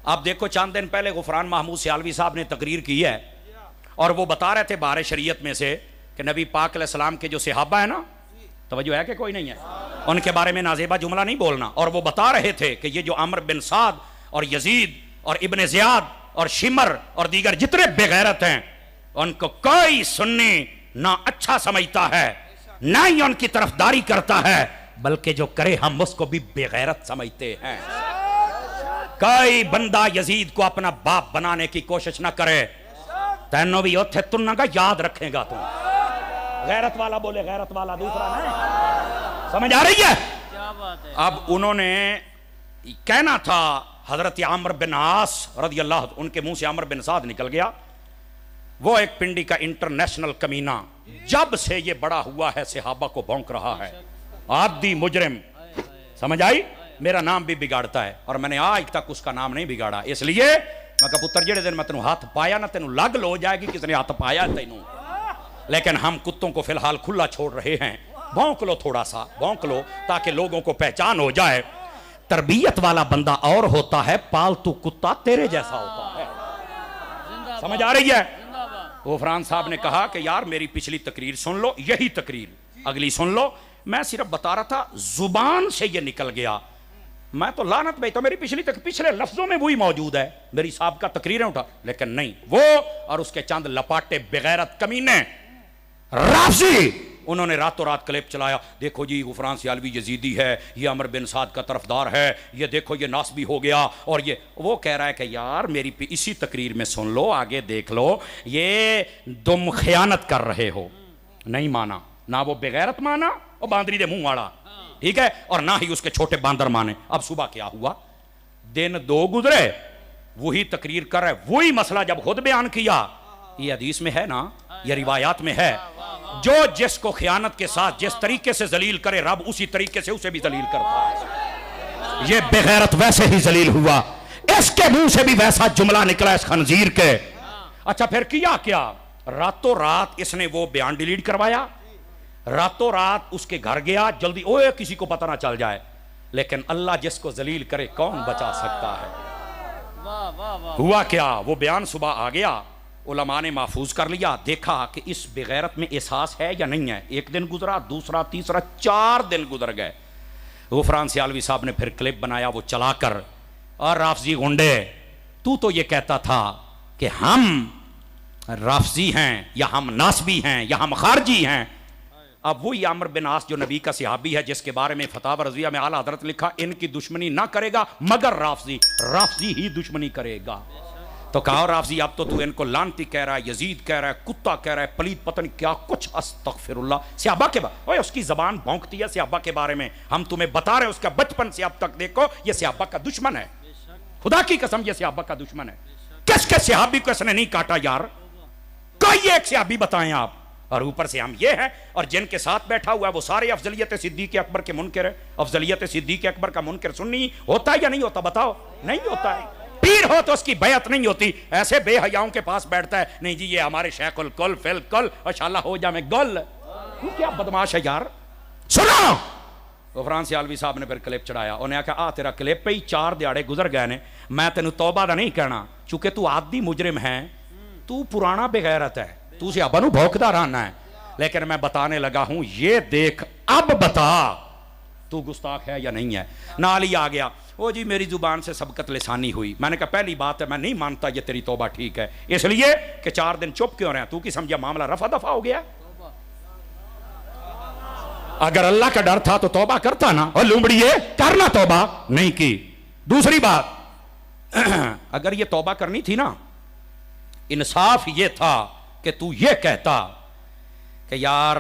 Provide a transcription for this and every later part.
اب دیکھو چند دن پہلے غفران محمود سیالوی صاحب نے تقریر کی ہے اور وہ بتا رہے تھے بار شریعت میں سے کہ نبی پاک علیہ السلام کے جو صحابہ ہیں نا، توجہ ہے کہ کوئی نہیں ہے، ان کے بارے میں نازیبہ جملہ نہیں بولنا، اور وہ بتا رہے تھے کہ یہ جو عمر بن سعد اور یزید اور ابن زیاد اور شمر اور دیگر جتنے بے غیرت ہیں ان کو کوئی سنی نہ اچھا سمجھتا ہے نہ ہی ان کی طرفداری کرتا ہے، بلکہ جو کرے ہم اس کو بھی بے غیرت سمجھتے ہیں۔ کوئی بندہ یزید کو اپنا باپ بنانے کی کوشش نہ کرے، تینوں بھی اوتھے تنہ کا یاد رکھیں گا تم۔ غیرت والا بولے غیرت والا، دوسرا نہیں، سمجھ آ رہی ہے؟ اب انہوں نے کہنا تھا حضرت عمر بن عاص رضی اللہ، ان کے منہ سے عمر بن سعد نکل گیا، وہ ایک پنڈی کا انٹرنیشنل کمینہ، جب سے یہ بڑا ہوا ہے صحابہ کو بھونک رہا ہے، عادی مجرم، سمجھ آئی؟ میرا نام بھی بگاڑتا ہے اور میں نے آج تک اس کا نام نہیں بگاڑا، اس لیے میں کہا پتر جڑے دن میں تینوں ہاتھ پایا نہ تینوں لگ لو جائے گی کس نے ہاتھ پایا تینوں، لیکن ہم کتوں کو فی الحال کھلا چھوڑ رہے ہیں، بھونک لو تھوڑا سا، بھونک لو تاکہ لوگوں کو پہچان ہو جائے۔ تربیت والا بندہ اور ہوتا ہے، پالتو کتا تیرے جیسا ہوتا ہے، سمجھ آ رہی ہے؟ غفران صاحب نے کہا کہ یار میری پچھلی تقریر سن لو، یہی تقریر اگلی سن لو، میں صرف بتا رہا تھا زبان سے یہ نکل گیا، میں تو لعنت بھیجتا ہوں، میری پچھلے لفظوں میں وہی موجود ہے، میری سابقہ تقریریں اٹھا، لیکن نہیں، وہ اور اس کے چند لپاٹے بغیرت کمینے رافضی، انہوں نے راتوں رات کلپ چلایا، دیکھو جی غفران سیالوی یزیدی ہے، یہ عمر بن سعد کا طرفدار ہے، یہ دیکھو یہ ناسبی ہو گیا، اور یہ وہ کہہ رہا ہے کہ یار میری اسی تقریر میں سن لو، آگے دیکھ لو، یہ تم خیانت کر رہے ہو، نہیں مانا، نہ وہ بغیرت مانا اور باندری دے منہ والا، ٹھیک ہے، اور نہ ہی اس کے چھوٹے باندر مانے۔ اب صبح کیا ہوا، دن دو گزرے، وہی تقریر کر رہے، وہی مسئلہ جب خود بیان کیا، یہ حدیث میں ہے نا، یہ روایات میں ہے، جو جس کو خیانت کے ساتھ جس طریقے سے ذلیل کرے رب اسی طریقے سے اسے بھی ذلیل کرتا ہے، یہ بے غیرت ویسے ہی ذلیل ہوا، اس کے منہ سے بھی ویسا جملہ نکلا اس خنزیر کے۔ اچھا پھر کیا راتوں رات اس نے وہ بیان ڈیلیٹ کروایا، راتوں رات اس کے گھر گیا، جلدی اوے کسی کو پتہ نہ چل جائے، لیکن اللہ جس کو ذلیل کرے کون بچا سکتا ہے؟ ہوا کیا، وہ بیان صبح آ گیا، علماء نے محفوظ کر لیا، دیکھا کہ اس بغیرت میں احساس ہے یا نہیں ہے، ایک دن گزرا، دوسرا، تیسرا، 4 دن گزر گئے، غفران سیالوی صاحب نے پھر کلپ بنایا وہ چلا کر، اور رافضی گنڈے تو یہ کہتا تھا کہ ہم رافضی ہیں یا ہم ناسبی ہیں یا ہم خارجی ہیں، اب وہی عمر بن عاص جو نبی کا صحابی ہے جس کے بارے میں فتاوی رضویہ میں اعلیٰ حضرت لکھا ان کی دشمنی نہ کرے گا مگر رافضی ہی دشمنی کرے گا، تو کہا رافضی اب تو ان کو لانتی کہہ رہا ہے، یزید کہہ رہا ہے، کتا کہہ رہا ہے، پلید پتن کیا کچھ، استغفر اللہ، صحابہ کے بارے اس کی زبان بھونکتی ہے صحابہ کے بارے میں، ہم تمہیں بتا رہے ہیں اس کا بچپن سے اب تک دیکھو یہ صحابہ کا دشمن ہے، خدا کی قسم یہ صحابہ کا دشمن ہے، کس کے صحابی کو اس نے نہیں کاٹا یار، کوئی ایک صحابی بتائیں آپ، اور اوپر سے ہم یہ ہیں، اور جن کے ساتھ بیٹھا ہوا ہے وہ سارے افضلیت صدیق اکبر کے منکر ہے، افضلیت صدیق اکبر کا منکر سنی ہوتا ہے یا نہیں ہوتا، بتاؤ، نہیں ہوتا ہے، پیر ہو تو اس کی بیعت نہیں ہوتی، ایسے بے حیاؤں کے پاس بیٹھتا ہے، نہیں جی یہ ہمارے شیخ الکل فی الکل انشاءاللہ ہو جا میں گل، کیا بدماش ہے یار، سنو، غفران سیالوی صاحب نے پھر کلپ چڑھایا، انہیں کہا تیرا کلپ پہ ہی 4 دیہڑے گزر گئے نے، میں تینوں توبہ دا نہیں کہنا، چونکہ تو عادی مجرم ہے، تو پرانا بغیرت ہے، تو صحابہ نو بھوکدا رہنا ہے، لیکن میں بتانے لگا ہوں یہ دیکھ اب بتا تو گستاخ ہے یا نہیں ہے، نالی آ گیا، وہ جی میری زبان سے سبقت لسانی ہوئی، میں نے کہا پہلی بات ہے میں نہیں مانتا یہ تیری توبہ ٹھیک ہے، اس لیے کہ 4 دن چپ کیوں رہے، تو کی سمجھا معاملہ رفع دفع ہو گیا، اگر اللہ کا ڈر تھا تو توبہ کرتا نا، اور لومڑیے کرنا توبہ نہیں کی۔ دوسری بات اگر یہ توبہ کرنی تھی نا، انصاف یہ تھا کہ تو یہ کہتا کہ یار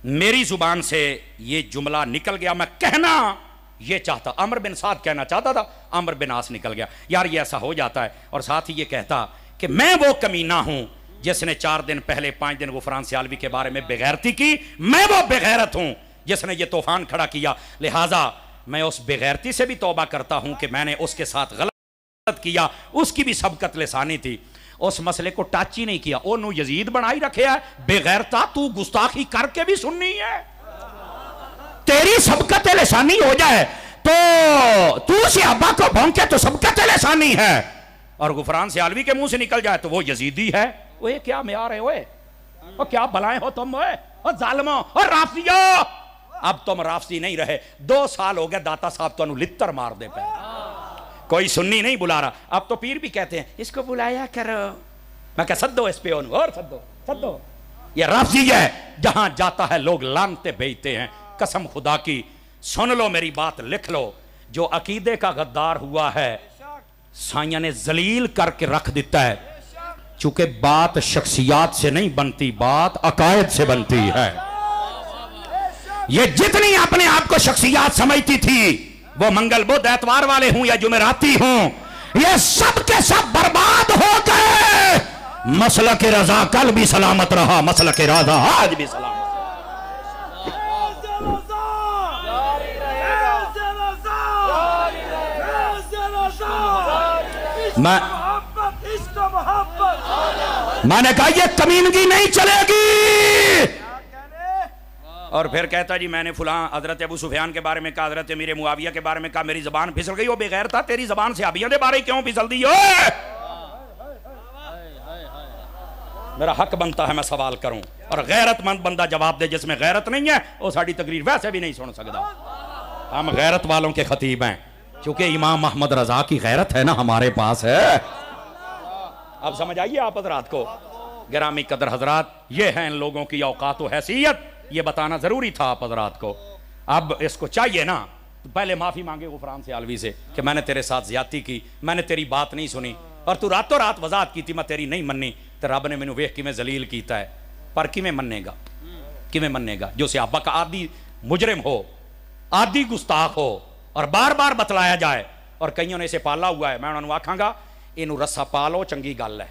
میری زبان سے یہ جملہ نکل گیا، میں کہنا یہ چاہتا، عمر بن سعد کہنا چاہتا تھا، عمر بن عاص نکل گیا، یار یہ ایسا ہو جاتا ہے، اور ساتھ ہی یہ کہتا کہ میں وہ کمینہ ہوں جس نے 4 دن پہلے 5 دن غفران سیالوی کے بارے میں بغیرتی کی، میں وہ بغیرت ہوں جس نے یہ طوفان کھڑا کیا، لہٰذا میں اس بغیرتی سے بھی توبہ کرتا ہوں کہ میں نے اس کے ساتھ غلط کیا، اس کی بھی سبقت لسانی تھی، اس مسئلے کو ٹچ ہی نہیں کیا، انہوں یزید بنائی رکھے ہے، بغیرتا تو گستاخی کر کے بھی سننی ہے، تیری سبقت لسانی ہو جائے تو صحابہ کو بھونکے تو سب کا لسانی ہے، اور غفران سیالوی کے منہ سے نکل جائے تو وہ یزیدی ہے۔ وہ کیا معیار ہے، وہ کیا بلائیں ہو تم، اور ظالموں اور رافضیوں۔ اب تم رافضی نہیں رہے، 2 سال ہو گئے داتا صاحب تو لتر مار دے پہ، کوئی سنی نہیں بلا رہا۔ اب تو پیر بھی کہتے ہیں اس کو بلایا کرو، میں کہا سدو اس پہ اور سدو۔ یہ رافضی ہے، جہاں جاتا ہے لوگ لانتے بھیجتے ہیں۔ قسم خدا کی سن لو میری بات، لکھ لو، جو عقیدے کا غدار ہوا ہے سائیاں نے ذلیل کر کے رکھ دیتا ہے، چونکہ بات شخصیات سے نہیں بنتی، بات عقائد سے بنتی ہے۔ یہ جتنی اپنے آپ کو شخصیات سمجھتی تھی، وہ منگل بدھ اتوار والے ہوں یا جمعراتی ہوں، یہ سب کے سب برباد ہو گئے۔ مسلک رضا کل بھی سلامت رہا، مسلک رضا آج بھی سلامت۔ میں نے کہا یہ کمینگی نہیں چلے گی۔ اور پھر کہتا جی میں نے فلاں حضرت ابو سفیان کے بارے میں کہا، حضرت امیر معاویہ کے بارے میں کہا، میری زبان پھسل گئی۔ وہ بے غیر تھا، تیری زبان صحابیوں دے بارے کیوں پھسل دی؟ میرا حق بنتا ہے میں سوال کروں، اور غیرت مند بندہ جواب دے۔ جس میں غیرت نہیں ہے وہ ساڑی تقریر ویسے بھی نہیں سن سکتا۔ ہم غیرت والوں کے خطیب ہیں، چونکہ امام محمد رضا کی غیرت ہے نا ہمارے پاس ہے۔ اب سمجھ آئیے آپ حضرات کو۔ گرامی قدر حضرات، یہ ہیں ان لوگوں کی اوقات و حیثیت، یہ بتانا ضروری تھا آپ حضرات کو۔ اب اس کو چاہیے نا تو پہلے معافی مانگے غفران سیالوی سے کہ میں نے تیرے ساتھ زیادتی کی، میں نے تیری بات نہیں سنی، اور تو راتوں رات وضاحت کی تھی میں تیری نہیں مننی، تو رب نے مینوں ویکھ کے میں ذلیل کیتا ہے۔ پر کیویں مننے گا، کیویں مننے گا جو صحابہ کا عادی مجرم ہو، عادی گستاخ ہو، اور بار بار بتلایا جائے، اور کئیوں نے اسے پالا ہوا ہے۔ میں انہوں نے آکھاں گا اینو رسا پالو، چنگی گل ہے۔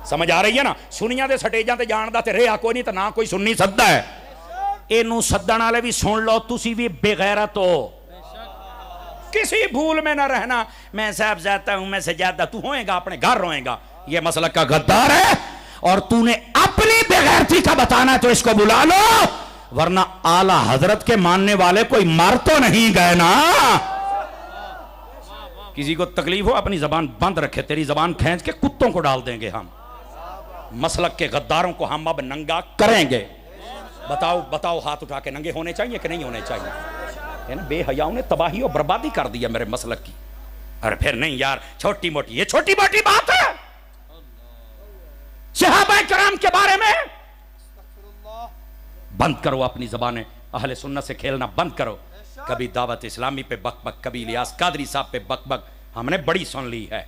سمجھ آ رہی ہے نا؟ سنیاں دے سٹیجاں تے جان دا تے رہا کوئی نہیں، تے نہ کوئی سننی سددا ہے۔ اینو سدن والے بھی سن لو، تسی بھی بے غیرت ہو، کسی بھول میں نہ رہنا۔ میں صاحب زیادہ ہوں، میں سے زیادہ، تو ہوئے گا اپنے گھر روئے گا۔ یہ مسلک کا غدار ہے، اور تو نے اپنی بے غیرتی کا بتانا ہے تو اس کو بلا لو، ورنہ اعلیٰ حضرت کے ماننے والے کوئی مر تو نہیں گئے نا۔ کسی کو تکلیف ہو اپنی زبان بند رکھے، تیری زبان کھینچ کے کتوں کو ڈال دیں گے ہم۔ مسلک کے غداروں کو ہم اب ننگا کریں گے۔ بتاؤ ہاتھ اٹھا کے ننگے ہونے چاہیے کہ نہیں ہونے چاہیے؟ ہے نا، بے حیاؤں نے تباہی اور بربادی کر دیا میرے مسلک کی۔ اور پھر نہیں یار چھوٹی موٹی، یہ چھوٹی موٹی بات ہے؟ صحابہ کرام کے بارے میں بند کرو اپنی زبانیں، اہل سنت سے کھیلنا بند کرو۔ کبھی دعوت اسلامی پہ بک بک، کبھی الیاس قادری صاحب پہ بک بک، ہم نے بڑی سن لی ہے۔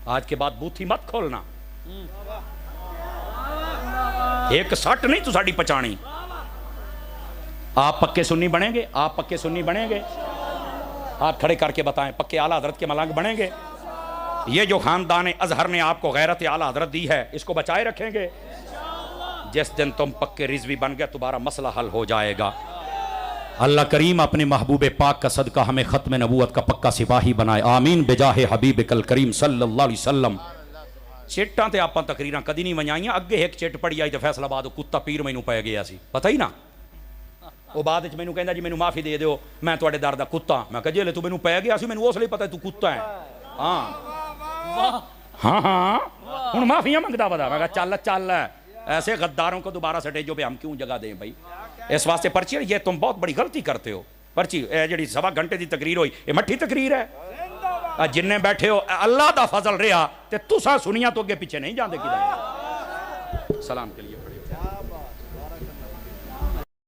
آج کے بعد بوتھی مت کھولنا، ایک سٹ نہیں تو ساڑی پچانی۔ آپ پکے سنی بنیں گے؟ آپ پکے سنی بنیں گے؟ آپ کھڑے کر کے بتائیں، پکے اعلیٰ حضرت کے ملنگ بنیں گے؟ یہ جو خاندان ازہر نے آپ کو غیرت اعلیٰ حضرت دی ہے، اس کو بچائے رکھیں گے؟ جس دن تم پکے رضوی بن گئے تمہارا مسئلہ حل ہو جائے گا۔ اللہ کریم اپنے محبوب پاک کا صدقہ ہمیں ختم نبوت کا پکا سپاہی بنائے، آمین بجاہ حبیب کل کریم صلی اللہ علیہ وسلم۔ چٹاں تے آپاں تقریراں کدی نہیں ونجائیاں، اگے ایک چٹ پڑی آئی تے فیصلہ آباد کتا پیر مینوں پے گیا سی، پتہ ہی نا۔ وہ بعد وچ مینوں کہندا جی مینوں معافی دے دیو، میں تواڈے در دا کتا۔ میں کہا جیلے تو مینوں پے گیا سی، مینوں اس لیے پتہ ہے تو کتا ہے۔ ہاں ہن معافیاں منگدا بدا۔ میں کہا چل ایسے غداروں کو دوبارہ سٹیجوں پہ ہم کیوں جگہ دیں بھائی؟ اس واسطے پرچی یہ تم بہت بڑی غلطی کرتے ہو۔ پرچی جڑی 1.25 گھنٹے دی تقریر ہوئی، یہ مٹھی تقریر ہے؟ جننے بیٹھے ہو اللہ دا فضل رہا تے تساں سنیاں تو اگے پیچھے نہیں جاندے کدھر۔ سلام کے لیے